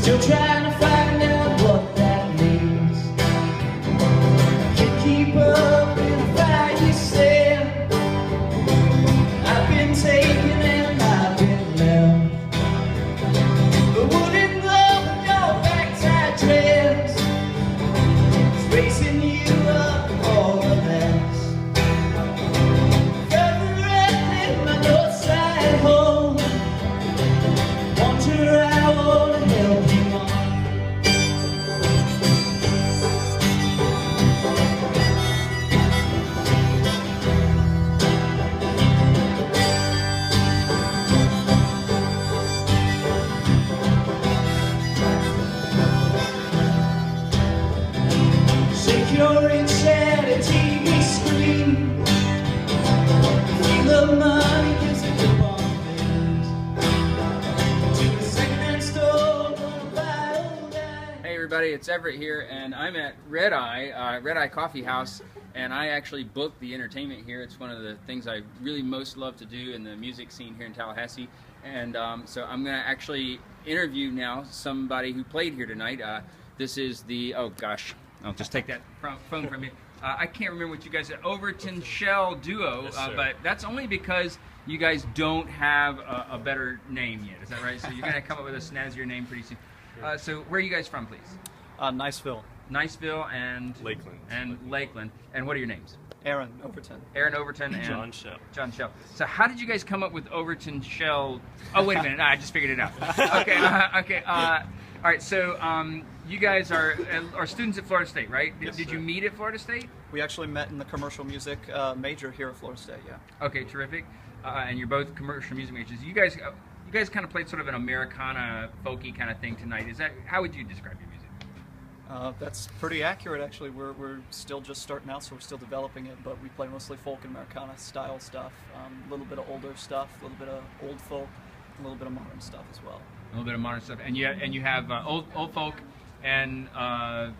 Still trying to find out what that means. Can't keep up in a fight, you said. I've been taken and I've been left. The wooden glove of your backside dress is racing you up all the less. Further up in my north side home, wonder I wanna help you on. Secure inside a TV screen. Feel the money gives it the bomb things. To the second-hand store, gonna buy old eyes. Hey everybody, it's Everett here, and I'm at Redeye Coffee House, and I actually booked the entertainment here. It's one of the things I really most love to do in the music scene here in Tallahassee, and so I'm going to actually interview now somebody who played here tonight. This is the, oh gosh, I'll just take that phone from me. I can't remember what you guys said, Overton Schell duo, Yes, but that's only because you guys don't have a better name yet, is that right? So you're going to come up with a snazzier name pretty soon. So where are you guys from, please? Niceville. Niceville and Lakeland. Lakeland. And what are your names? Aaron Overton. Aaron Overton and John Schell. John Schell. So how did you guys come up with Overton Schell? Oh, wait a minute. I just figured it out. Okay. Okay. All right. So you guys are students at Florida State, right? Yes, Did sir. you meet at Florida State? We actually met in the commercial music major here at Florida State, yeah. Okay. Terrific. And you're both commercial music majors. You guys kind of played sort of an Americana, folky kind of thing tonight. How would you describe your music? That's pretty accurate, actually. We're still just starting out, so we're still developing it, but we play mostly folk and Americana style stuff, a little bit of older stuff, a little bit of old folk, a little bit of modern stuff as well. A little bit of modern stuff, and you have old folk and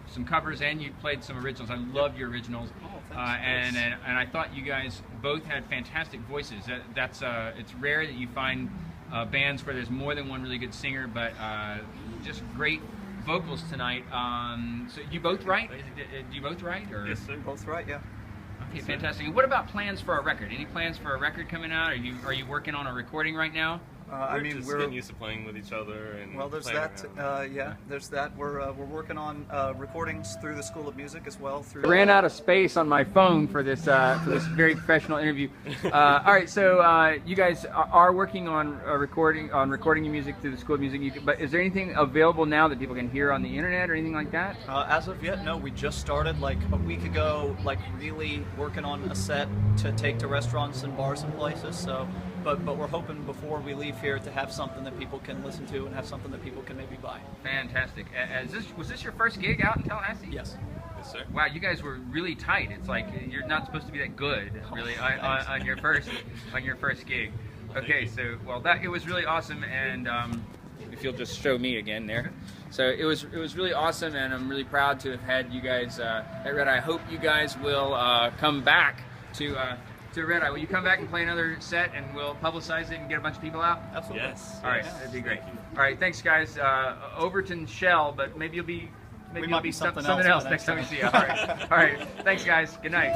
some covers, and you played some originals. I love your originals. Oh, thanks. And I thought you guys both had fantastic voices. It's rare that you find bands where there's more than one really good singer, but just great vocals tonight. So you both write? Do you both write? Or? Yes, sir. Both right, yeah. Okay, fantastic. And what about plans for a record? Any plans for a record coming out? Are you working on a recording right now? We're getting used to playing with each other and well, there's playing that. around. Yeah, there's that. We're working on recordings through the School of Music as well. I ran out of space on my phone for this very professional interview. All right, so you guys are working on recording your music through the School of Music. But is there anything available now that people can hear on the internet or anything like that? As of yet, no. We just started like a week ago, like really working on a set to take to restaurants and bars and places. So, but we're hoping before we leave here to have something that people can listen to and have something that people can maybe buy. Fantastic. Was this your first gig out in Tallahassee? Yes. Yes, sir. Wow, you guys were really tight. It's like you're not supposed to be that good, really, on your first gig. Okay, so it was really awesome, and if you'll just show me again there. So it was really awesome, and I'm really proud to have had you guys at Redeye. I hope you guys will come back to Redeye. Will you come back and play another set, and we'll publicize it and get a bunch of people out? Absolutely. Yes. All right, yes. that'd be great. Thank you. All right, thanks guys. Overton Schell, but maybe you'll be might be something else else next time we see you. All right, all right. Thanks guys. Good night.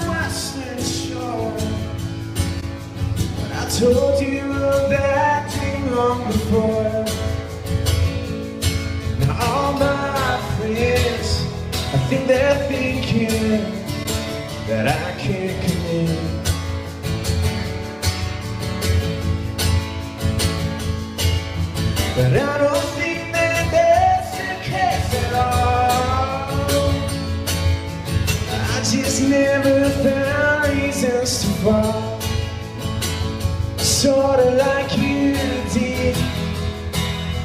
Western Shore. When I told you of acting long before. Now all my friends, I think they're thinking that I can't come in. But I don't think that that's the case at all. I just never found reasons to fall. Sorta like you did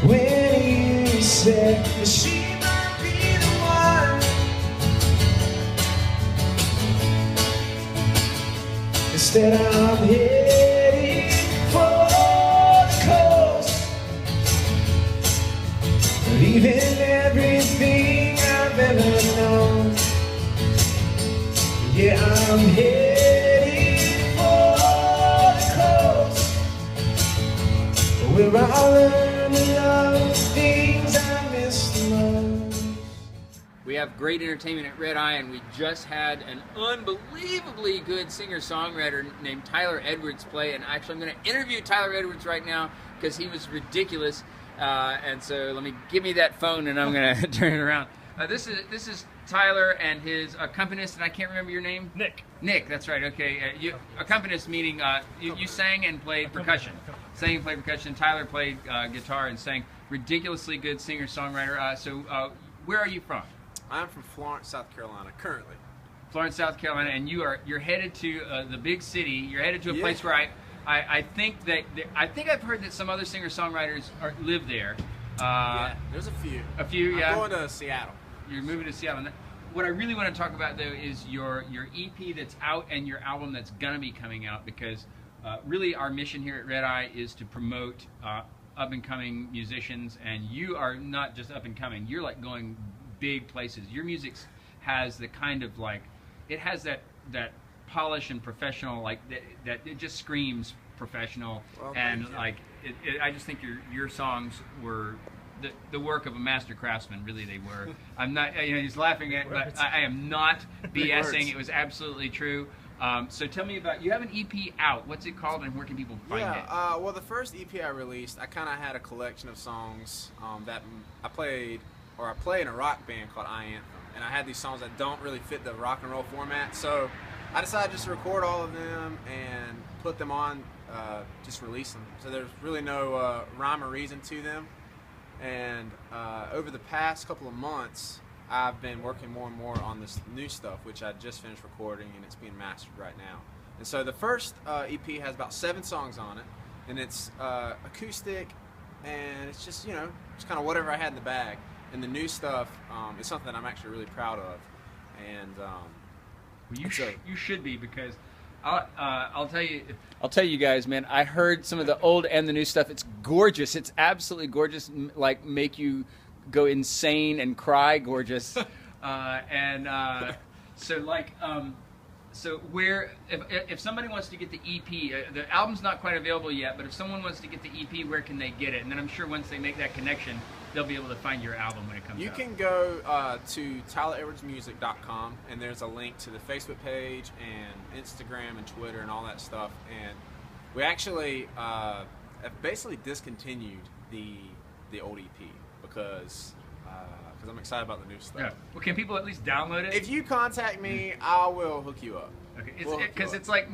when you said that she might be the one. Instead I'm heading for the coast, leaving everything I've ever known. Yeah, I'm heading for the coast, where I learned to love the things I miss the most. We have great entertainment at Redeye, and we just had an unbelievably good singer-songwriter named Tyler Edwards play. And actually, I'm going to interview Tyler Edwards right now because he was ridiculous. And so, give me that phone, and I'm going to turn it around. This is Tyler and his accompanist, and I can't remember your name. Nick. Nick, that's right. Okay, accompanist meaning you sang and played percussion. Sang and played percussion. Tyler played guitar and sang. Ridiculously good singer-songwriter. So, where are you from? I'm from Florence, South Carolina, currently. Florence, South Carolina, and you're headed to the big city. You're headed to a place where I think that I think I've heard that some other singer-songwriters live there. Yeah, there's a few. A few, yeah. I'm going to Seattle. You're moving to Seattle. What I really want to talk about, though, is your EP that's out and your album that's gonna be coming out, because really our mission here at Redeye is to promote up-and-coming musicians, and you are not just up-and-coming. You're like going big places. Your music has the kind of like, it has that polish and professional, like that it just screams professional. Well, and like I just think your songs were the work of a master craftsman. Really, they were. I'm not, he's laughing at, but I am not BSing. It was absolutely true. So tell me about, you have an EP out. What's it called, and where can people find it? Well, the first EP I released, I kind of had a collection of songs that I play in a rock band called I Anthem, and I had these songs that don't really fit the rock and roll format, so I decided just to record all of them and put them on, just release them. So there's really no rhyme or reason to them. And over the past couple of months, I've been working more and more on this new stuff, which I just finished recording, and it's being mastered right now. And so the first EP has about 7 songs on it, and it's acoustic, and it's just, it's kind of whatever I had in the bag. And the new stuff is something that I'm actually really proud of. And well, you should be, because I'll tell you guys, man, I heard some of the old and the new stuff. It's gorgeous. It's absolutely gorgeous. Like, make you go insane and cry gorgeous. So where, if somebody wants to get the EP, the album's not quite available yet, but if someone wants to get the EP, where can they get it? And then I'm sure once they make that connection, they'll be able to find your album when it comes out. You can go to TylerEdwardsMusic.com, and there's a link to the Facebook page and Instagram and Twitter and all that stuff. And we actually have basically discontinued the old EP because I'm excited about the new stuff. Yeah. Well, can people at least download it? If you contact me, I will hook you up. Okay. Because it's like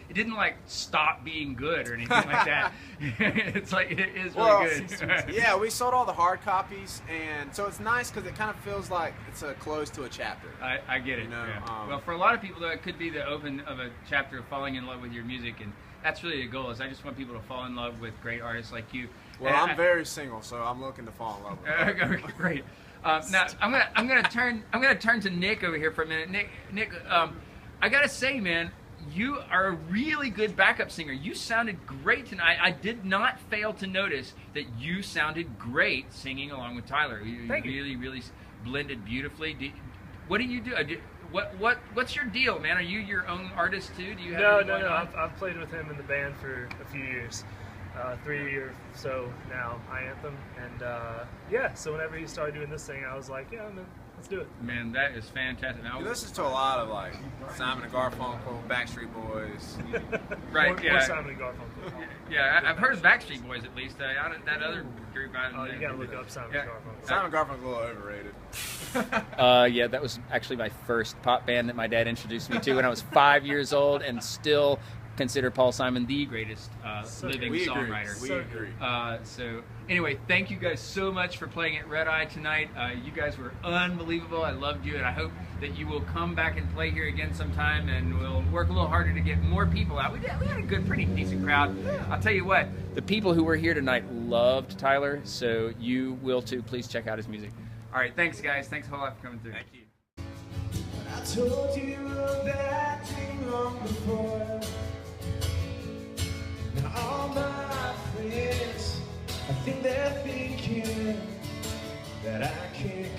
it didn't like stop being good or anything like that. It's like it is really good. Yeah, we sold all the hard copies, and so it's nice because it kind of feels like it's a close to a chapter. I get it. Yeah. Well, for a lot of people, though, it could be the open of a chapter of falling in love with your music, and that's really the goal. Is I just want people to fall in love with great artists like you. Well, I'm very single, so I'm looking to fall in love with them. Okay, great. Now I'm gonna turn to Nick over here for a minute. Nick, I gotta say, man, you are a really good backup singer. You sounded great tonight. I did not fail to notice that you sounded great singing along with Tyler. You really blended beautifully. What do you do? What's your deal, man? Are you your own artist too? Do you have No. I've played with him in the band for a few years. 3 or so now, I Anthem, and so whenever he started doing this thing, I was like, yeah, man, let's do it. Man, that is fantastic. You listen to a lot of like Simon and Garfunkel, Backstreet Boys. Right, More Simon and Garfunkel. Yeah, I've heard of Backstreet Boys at least. That other group. You gotta look up Simon and Garfunkel. Simon and Garfunkel's a little overrated. Yeah, that was actually my first pop band that my dad introduced me to when I was 5 years old, and still consider Paul Simon the greatest living songwriter. We agree. So anyway, thank you guys so much for playing at Redeye tonight. You guys were unbelievable. I loved you, and I hope that you will come back and play here again sometime, and we'll work a little harder to get more people out. We had a good, pretty decent crowd. I'll tell you what, the people who were here tonight loved Tyler, so you will too. Please check out his music. All right, thanks guys. Thanks a whole lot for coming through. Thank you. I told you of that thing long before. Now all my friends, I think they're thinking that I can't